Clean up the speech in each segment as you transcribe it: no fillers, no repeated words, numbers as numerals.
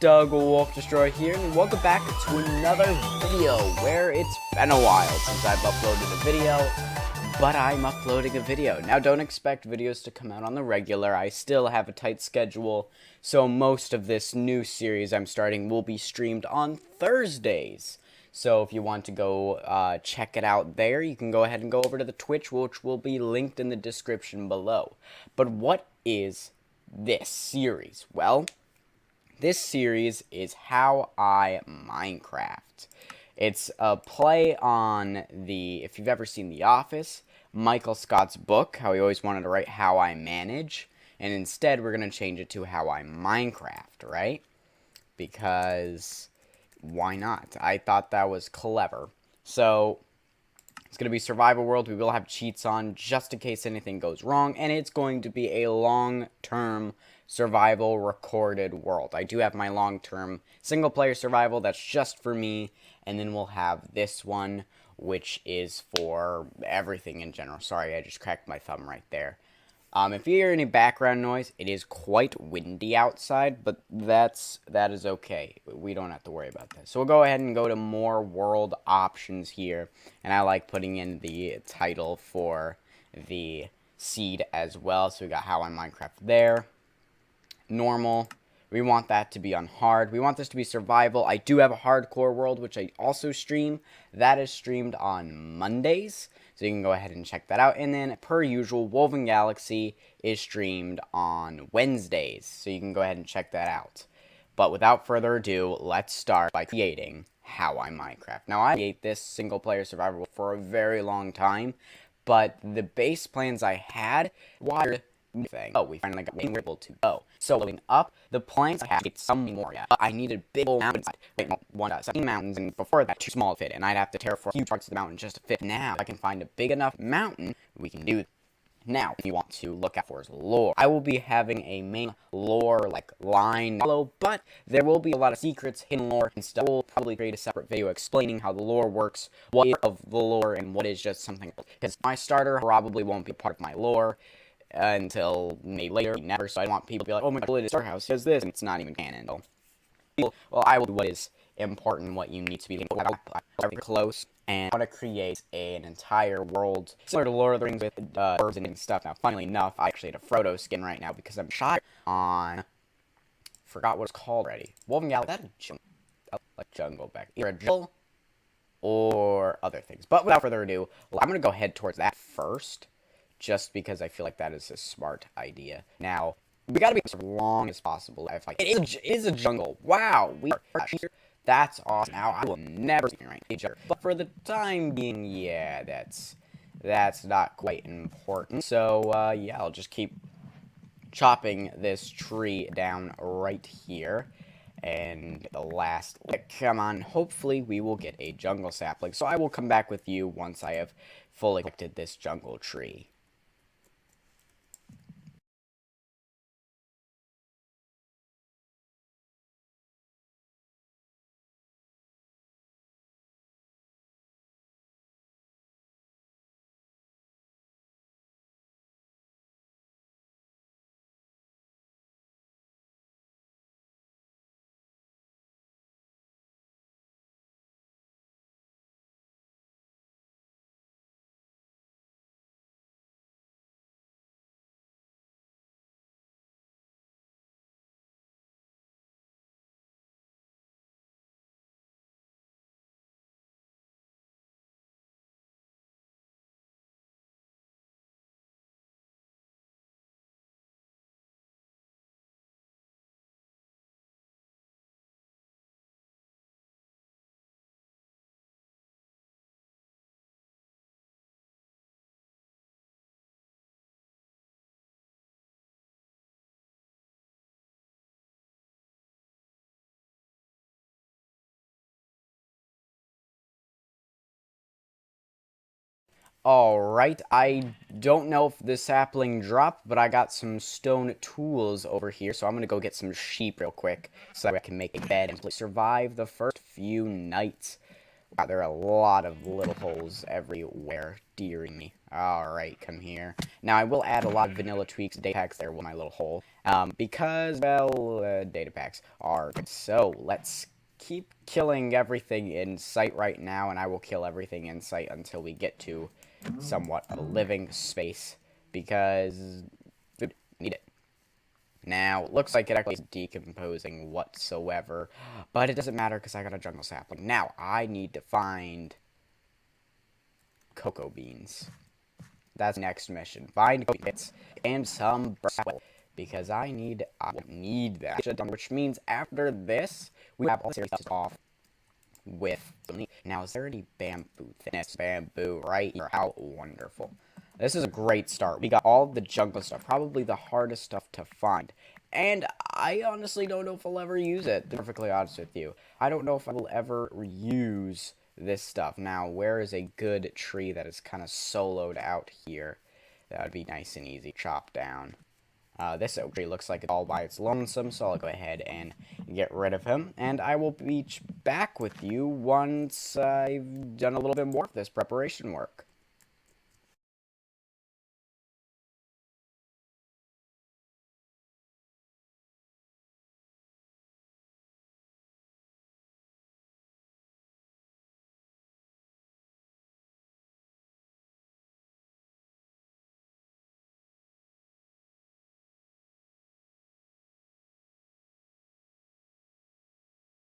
Doug Wolf Destroyer here, and welcome back to another video where it's been a while since I've uploaded a video, but I'm uploading a video. Now, don't expect videos to come out on the regular. I still have a tight schedule, so most of this new series I'm starting will be streamed on Thursdays. So if you want to go check it out there, you can go ahead and go over to the Twitch, which will be linked in the description below. But what is this series? Well, this series is How I Minecraft. It's a play on if you've ever seen The Office, Michael Scott's book, how he always wanted to write How I Manage, and instead we're going to change it to How I Minecraft, right? Because why not? I thought that was clever. So it's going to be survival world. We will have cheats on just in case anything goes wrong, and it's going to be a long-term survival recorded world. I do have my long-term single-player survival that's just for me, and then we'll have this one, which is for everything in general. Sorry, I just cracked my thumb right there. If you hear any background noise, it is quite windy outside, but that is okay. We don't have to worry about that. So we'll go ahead and go to more world options here, and I like putting in the title for the seed as well. So we got How I Minecraft there. Normal. We want that to be on hard. We want this to be survival. I do have a hardcore world, which I also stream. That is streamed on Mondays, so you can go ahead and check that out. And then, per usual, Woven Galaxy is streamed on Wednesdays, so you can go ahead and check that out. But without further ado, let's start by creating How I Minecraft. Now, I create this single-player survival for a very long time, but the base plans I had were thing. Oh, we finally got able to go. So, going up, the plants I had to get some more. I needed big old mountains. Wait, no, 17 mountains, and before that, too small to fit, and I'd have to terraform huge parts of the mountain just to fit. Now, if I can find a big enough mountain, we can do that. Now, if you want to look out for his lore, I will be having a main lore, line follow, but there will be a lot of secrets, hidden lore, and stuff. We'll probably create a separate video explaining how the lore works, what is of the lore, and what is just something. Because my starter probably won't be part of my lore until maybe later, never, so I want people to be like, oh my god, Star House says this, and it's not even canon. Well, I will do what is important, what you need to be thinking about, very close, and I want to create an entire world similar to Lord of the Rings with birds and stuff. Now, funnily enough, I actually had a Frodo skin right now because I'm shy on, forgot what it's called already. Woven Galaxy, that a jungle, like jungle back, either a jungle or other things. But without further ado, I'm going to go head towards that first, just because I feel like that is a smart idea. Now, we gotta be as long as possible. It is a jungle. Wow, we are here. That's awesome. Now, I will never see right each other. But for the time being, yeah, that's not quite important. So, yeah, I'll just keep chopping this tree down right here. And the last, come on, hopefully we will get a jungle sapling. So I will come back with you once I have fully collected this jungle tree. Alright, I don't know if the sapling dropped, but I got some stone tools over here, so I'm gonna go get some sheep real quick, so that I can make a bed and survive the first few nights. Wow, there are a lot of little holes everywhere, dearie me. Alright, come here. Now, I will add a lot of vanilla tweaks, day packs there with my little hole. Because, well, data packs are good. So, let's keep killing everything in sight right now, and I will kill everything in sight until we get to somewhat of a living space, because we need it. Now, looks like it actually is decomposing whatsoever, but it doesn't matter because I got a jungle sapling. Now, I need to find cocoa beans. That's the next mission. Find cocoa beans and some brown, because I need that. Which means after this, we have all the series off with. Now, is there any bamboo? Thickness bamboo right here. How wonderful. This is a great start. We got all the jungle stuff, probably the hardest stuff to find. And I honestly don't know if I'll ever use it, to be perfectly honest with you. I don't know if I will ever use this stuff. Now, where is a good tree that is kind of soloed out here? That would be nice and easy. Chop down. This oak tree looks like it's all by its lonesome, so I'll go ahead and get rid of him. And I will be back with you once I've done a little bit more of this preparation work.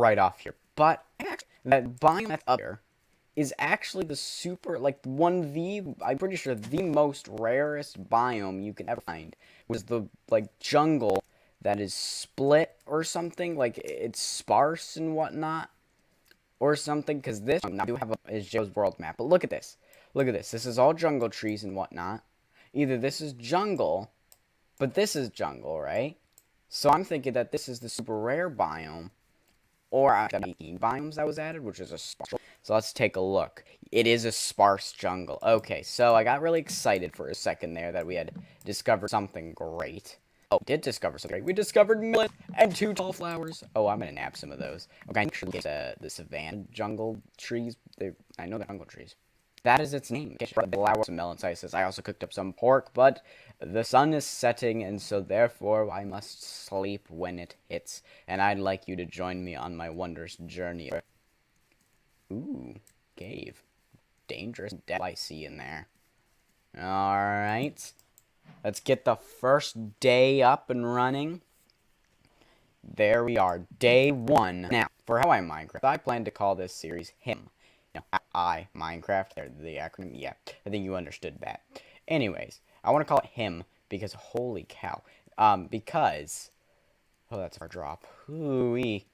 Right off here. But that biome that's up here is actually the super, like, I'm pretty sure the most rarest biome you can ever find was the, like, jungle that is split or something, like, it's sparse and whatnot, or something, because this, now I do have is Joe's world map, but look at this. Look at this. This is all jungle trees and whatnot. Either this is jungle, but this is jungle, right? So I'm thinking that this is the super rare biome, or the 18 biomes that was added, which is a sparse. So let's take a look. It is a sparse jungle. Okay, so I got really excited for a second there that we had discovered something great. Oh, we did discover something great. We discovered millet and 2 tall flowers. Oh, I'm gonna nab some of those. Okay, I'm sure the savanna jungle trees. I know they're jungle trees. That is its name. The flowers and melon slices. I also cooked up some pork, but the sun is setting, and so therefore I must sleep when it hits. And I'd like you to join me on my wondrous journey. Ooh, cave. Dangerous devil I see in there. Alright. Let's get the first day up and running. There we are, day 1. Now, for How I Minecraft, I plan to call this series Him. I, Minecraft, the acronym, yeah, I think you understood that. Anyways, I want to call it Him because, holy cow, because, oh, that's our drop, ooh-wee,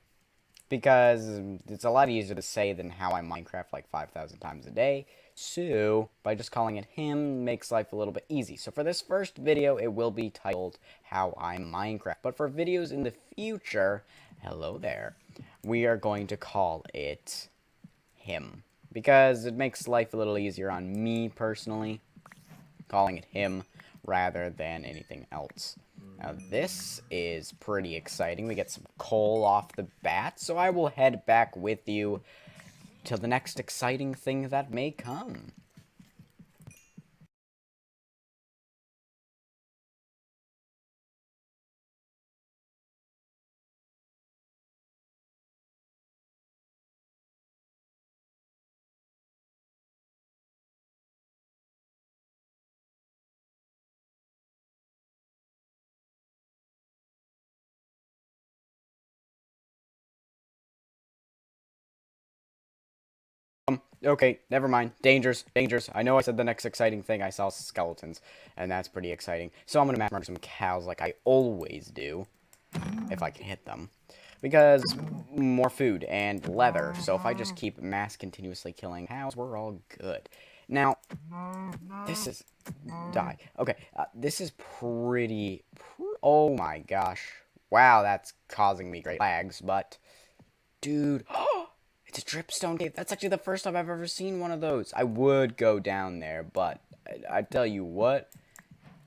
because it's a lot easier to say than How I Minecraft like 5,000 times a day, so by just calling it Him makes life a little bit easy. So for this first video, it will be titled How I Minecraft, but for videos in the future, hello there, we are going to call it Him, because it makes life a little easier on me personally, calling it Him rather than anything else. Now this is pretty exciting. We get some coal off the bat, so I will head back with you till the next exciting thing that may come. Okay, never mind. Dangerous, dangerous. I know I said the next exciting thing. I saw skeletons, and that's pretty exciting. So I'm gonna mass murder some cows like I always do, if I can hit them. Because more food and leather. So if I just keep mass continuously killing cows, we're all good. Now, this is... Die. Okay, this is oh my gosh. Wow, that's causing me great lags, but... Dude... It's a dripstone cave. That's actually the first time I've ever seen one of those. I would go down there, but I tell you what,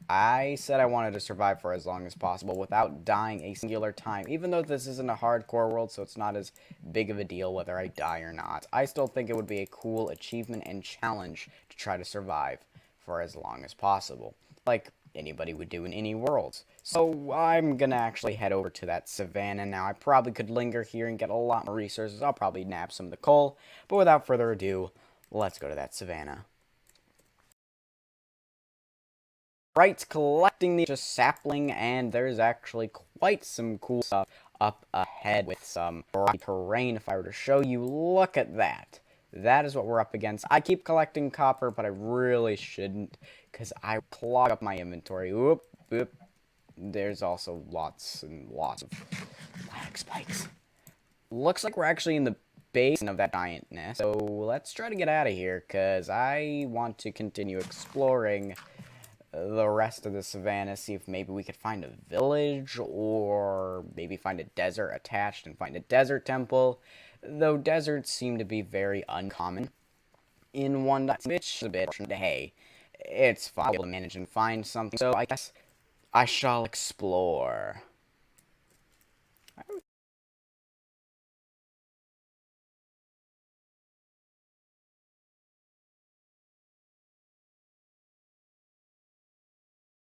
I said I wanted to survive for as long as possible without dying a singular time. Even though this isn't a hardcore world, so it's not as big of a deal whether I die or not. I still think it would be a cool achievement and challenge to try to survive for as long as possible. Like, anybody would do in any worlds. So I'm gonna actually head over to that savannah now. I probably could linger here and get a lot more resources. I'll probably nab some of the coal. But without further ado, let's go to that savannah. Right, collecting the just sapling, and there's actually quite some cool stuff up ahead with some rocky terrain. If I were to show you, look at that. That is what we're up against. I keep collecting copper, but I really shouldn't, because I clog up my inventory. Oop, oop. There's also lots and lots of lag spikes. Looks like we're actually in the basin of that giant nest, so let's try to get out of here, because I want to continue exploring the rest of the savannah, see if maybe we could find a village, or maybe find a desert attached and find a desert temple, though deserts seem to be very uncommon in one, which is a bit, hey, it's fine, I'll be able to manage and find something, so I guess I shall explore.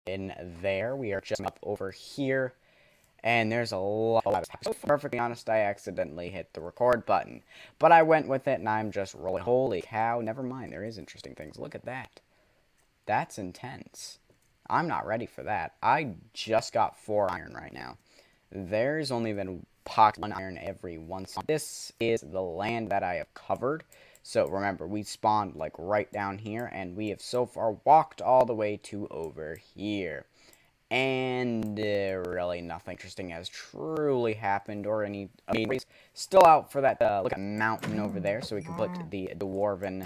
In there, we are just up over here, and there's a lot of so perfectly honest, I accidentally hit the record button, but I went with it, and I'm just rolling. Holy cow, never mind, there is interesting things. Look at that. That's intense. I'm not ready for that. I just got 4 iron right now. There's only been pocket 1 iron every once. This is the land that I have covered. So remember, we spawned like right down here, and we have so far walked all the way to over here. And really nothing interesting has truly happened, or any still out for that look at mountain over there, so we can put the dwarven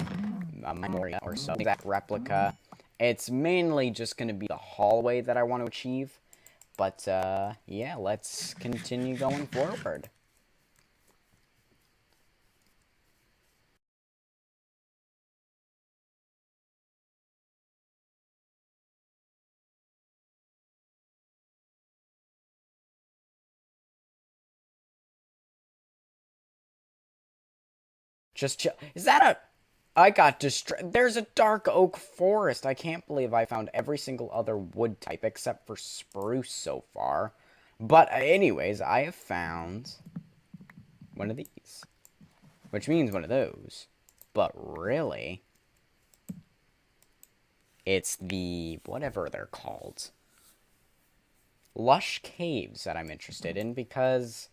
memoria or so that replica. It's mainly just going to be the hallway that I want to achieve, but yeah, let's continue going forward. Just chill. Is that a... I got distracted. There's a dark oak forest. I can't believe I found every single other wood type except for spruce so far. But anyways, I have found one of these, which means one of those. But really, it's the whatever they're called, lush caves that I'm interested in, because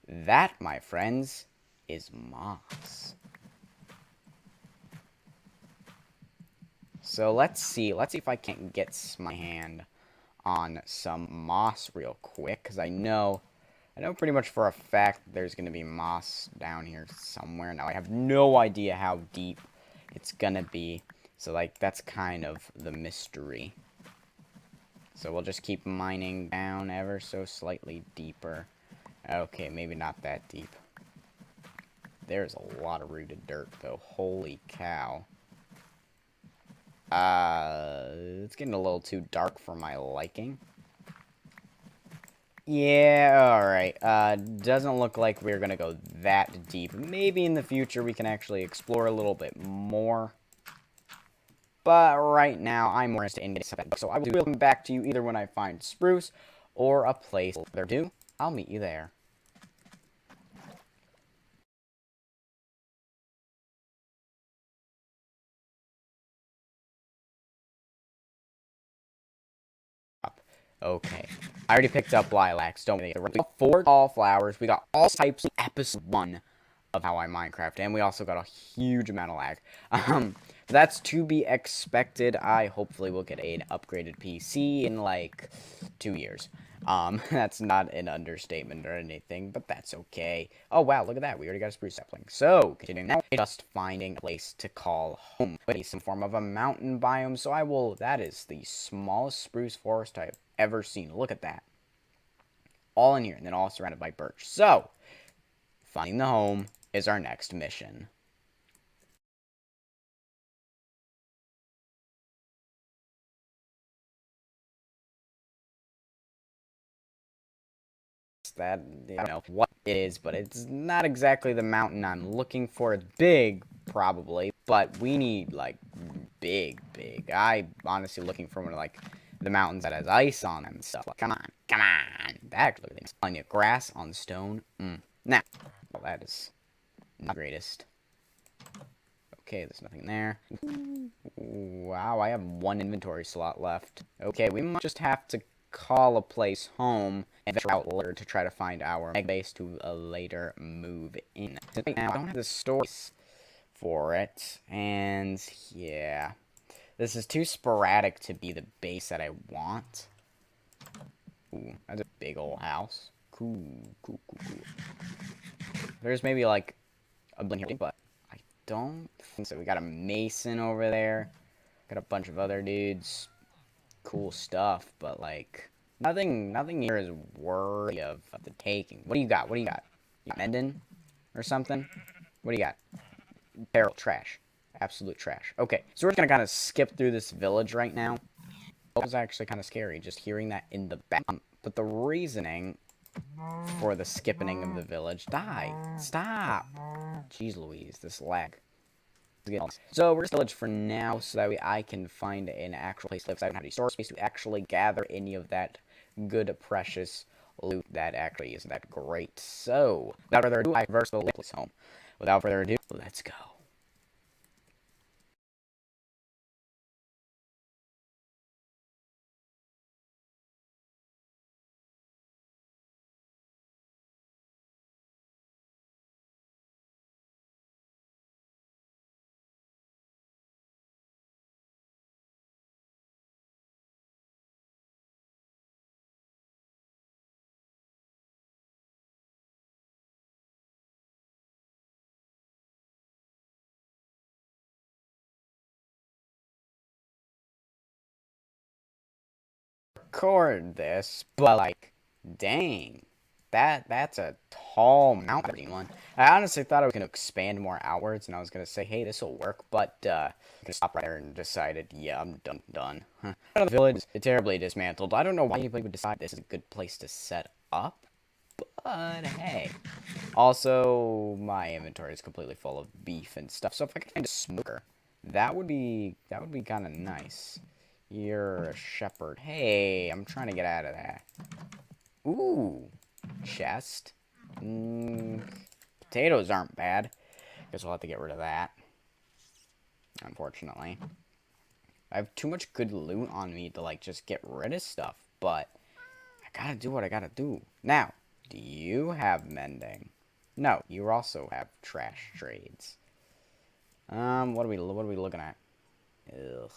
that, my friends, is moss. So let's see if I can't get my hand on some moss real quick, because I know pretty much for a fact there's going to be moss down here somewhere. Now, I have no idea how deep it's going to be, so, like, that's kind of the mystery. So we'll just keep mining down ever so slightly deeper. Okay, maybe not that deep. There's a lot of rooted dirt, though. Holy cow. It's getting a little too dark for my liking. Yeah, alright. Doesn't look like we're gonna go that deep. Maybe in the future we can actually explore a little bit more. But right now, I'm more interested in getting something. So I will come back to you either when I find spruce or a place there do. I'll meet you there. Okay. I already picked up lilacs, don't we? We got 4 tall flowers. We got all types in episode 1 of How I Minecraft. And we also got a huge amount of lag. That's to be expected. I hopefully will get an upgraded PC in like 2 years. That's not an understatement or anything, but that's okay. Oh, wow, look at that. We already got a spruce sapling. So, continuing now, just finding a place to call home. But some form of a mountain biome, so that is the smallest spruce forest I've ever seen. Look at that. All in here, and then all surrounded by birch. So, finding the home is our next mission. That, I don't know what it is, but it's not exactly the mountain I'm looking for. It's big, probably, but we need, like, big. I'm honestly looking for one, like, the mountains that has ice on them and stuff. Like, come on, come on. That actually looks plenty of grass on stone. Now, well, that is not the greatest. Okay, there's nothing there. Wow, I have one inventory slot left. Okay, we might just have to call a place home and venture out later to try to find our mega base to later move in. Right now, I don't have the stores for it, and yeah, this is too sporadic to be the base that I want. Ooh, that's a big old house. Cool, cool, cool, cool. There's maybe like a building here, but I don't think so. We got a mason over there. Got a bunch of other dudes. Cool stuff, but like nothing here is worthy of the taking. What do you got? What do you got? You got Mendon or something? What do you got? Terrible trash. Absolute trash. Okay, so we're just gonna kind of skip through this village right now. It was actually kind of scary just hearing that in the back. But the reasoning for the skipping of the village. Die. Stop. Jeez Louise, this lag. So we're just village for now, so that way I can find an actual place to live. Because I don't have any storage space to actually gather any of that good, precious loot that actually isn't that great. So, without further ado, I reverse the place home. Without further ado, let's go. Record this, but like, dang, that's a tall mountain one. I honestly thought I was gonna expand more outwards, and I was gonna say, hey, this will work, but I just stopped right there and decided, yeah, I'm done. Huh. The village is terribly dismantled. I don't know why anybody would decide this is a good place to set up, but hey. Also, my inventory is completely full of beef and stuff, so if I could find a smoker, that would be kind of nice. You're a shepherd. Hey, I'm trying to get out of that. Ooh, chest. Potatoes aren't bad. Guess we'll have to get rid of that. Unfortunately. I have too much good loot on me to, like, just get rid of stuff. But I gotta do what I gotta do. Now, do you have mending? No, you also have trash trades. What are we looking at? Ugh.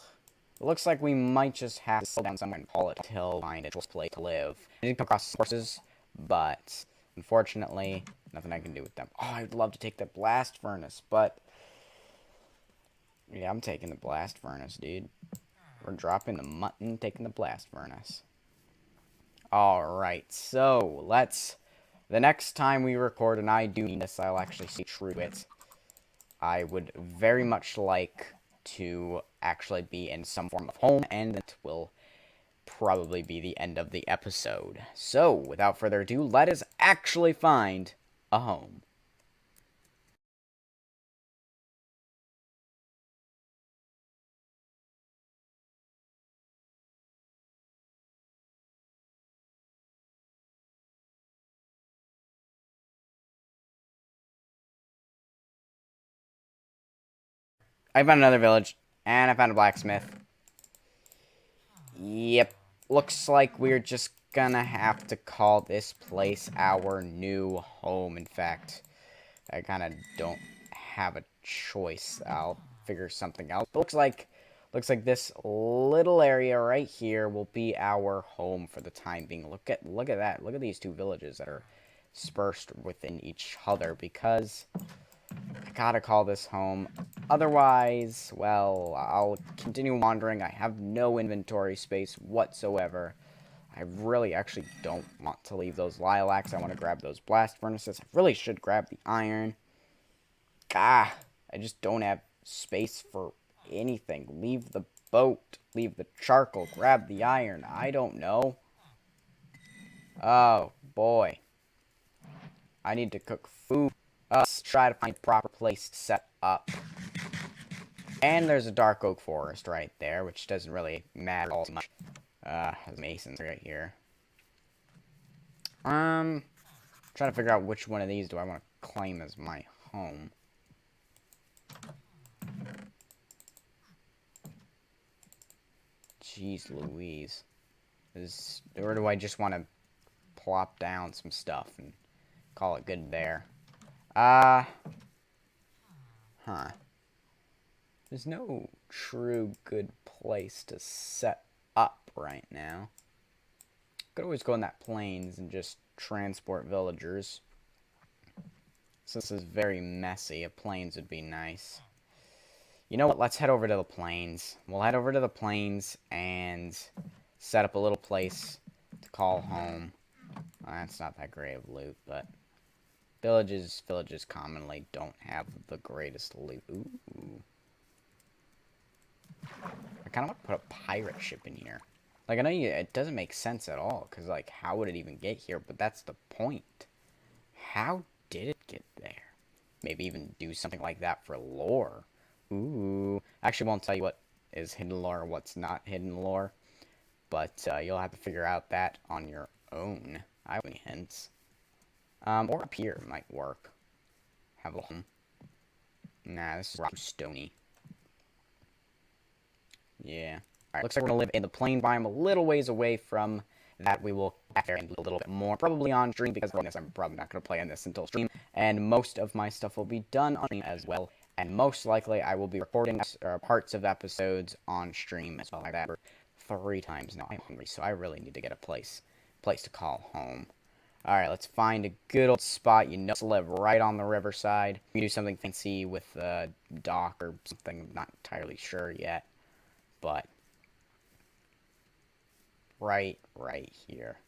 It looks like we might just have to settle down somewhere and call it till find a place to live. I did come across horses, but unfortunately, nothing I can do with them. Oh, I'd love to take the blast furnace, but yeah, I'm taking the blast furnace, dude. We're dropping the mutton, taking the blast furnace. Alright, so let's... The next time we record, and I do mean this, I'll actually see through it. I would very much like to actually be in some form of home, and that will probably be the end of the episode. So, without further ado, let us actually find a home. I found another village, and I found a blacksmith. Yep, looks like we're just gonna have to call this place our new home. In fact, I kind of don't have a choice. I'll figure something out. Looks like this little area right here will be our home for the time being. Look at that. Look at these two villages that are dispersed within each other, because I gotta call this home. Otherwise, well, I'll continue wandering. I have no inventory space whatsoever. I really actually don't want to leave those lilacs. I want to grab those blast furnaces. I really should grab the iron. Ah, I just don't have space for anything. Leave the boat. Leave the charcoal. Grab the iron. I don't know. Oh, boy. I need to cook food. Let's try to find a proper place to set up. And there's a dark oak forest right there, which doesn't really matter all too much. Masons right here. Trying to figure out which one of these do I want to claim as my home. Jeez Louise. Or do I just want to plop down some stuff and call it good there? Huh. There's no true good place to set up right now. Could always go in that plains and just transport villagers. Since this is very messy, a plains would be nice. You know what? Let's head over to the plains. We'll head over to the plains and set up a little place to call home. Well, that's not that great of loot, but villages commonly don't have the greatest loot. Ooh. I kind of want to put a pirate ship in here. Like, I know it doesn't make sense at all, because, like, how would it even get here? But that's the point. How did it get there? Maybe even do something like that for lore. Ooh. I actually won't tell you what is hidden lore and what's not hidden lore. But you'll have to figure out that on your own. I have any hints. Or up here might work. Have a home. Nah, this is too stony. Yeah. Alright, looks like we're going to live in the plain biome a little ways away from that. We will back there and do a little bit more. Probably on stream, because I'm probably not going to play on this until stream. And most of my stuff will be done on stream as well. And most likely, I will be recording parts of episodes on stream as well. Like that for 3 times now. I'm hungry, so I really need to get a place to call home. Alright, let's find a good old spot. You know, to live right on the riverside. We can do something fancy with a dock or something. I'm not entirely sure yet. But right here.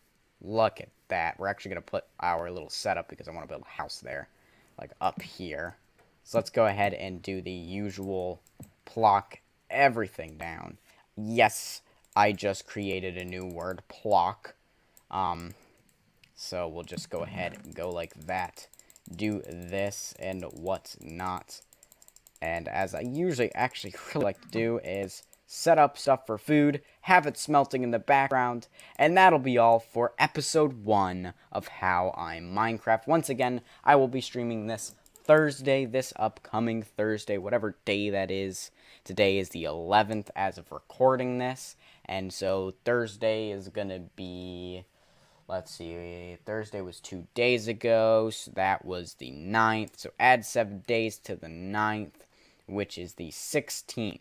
Look at that. We're actually going to put our little setup because I want to build a house there. Like up here. So let's go ahead and do the usual plock everything down. Yes, I just created a new word, plock. So we'll just go ahead and go like that. Do this and what's not. And as I usually actually really like to do is set up stuff for food, have it smelting in the background, and that'll be all for episode 1 of How I'm Minecraft. Once again, I will be streaming this Thursday, this upcoming Thursday, whatever day that is. Today is the 11th as of recording this, and so Thursday is gonna be, let's see, Thursday was 2 days ago, so that was the 9th, so add 7 days to the 9th, which is the 16th.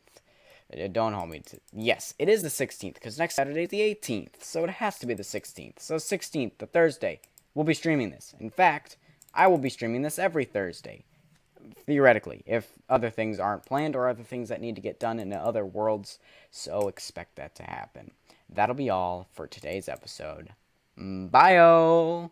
Don't hold me to... Yes, it is the 16th, because next Saturday is the 18th, so it has to be the 16th. So 16th, the Thursday, we'll be streaming this. In fact, I will be streaming this every Thursday, theoretically, if other things aren't planned or other things that need to get done in other worlds, so expect that to happen. That'll be all for today's episode. Bye-o!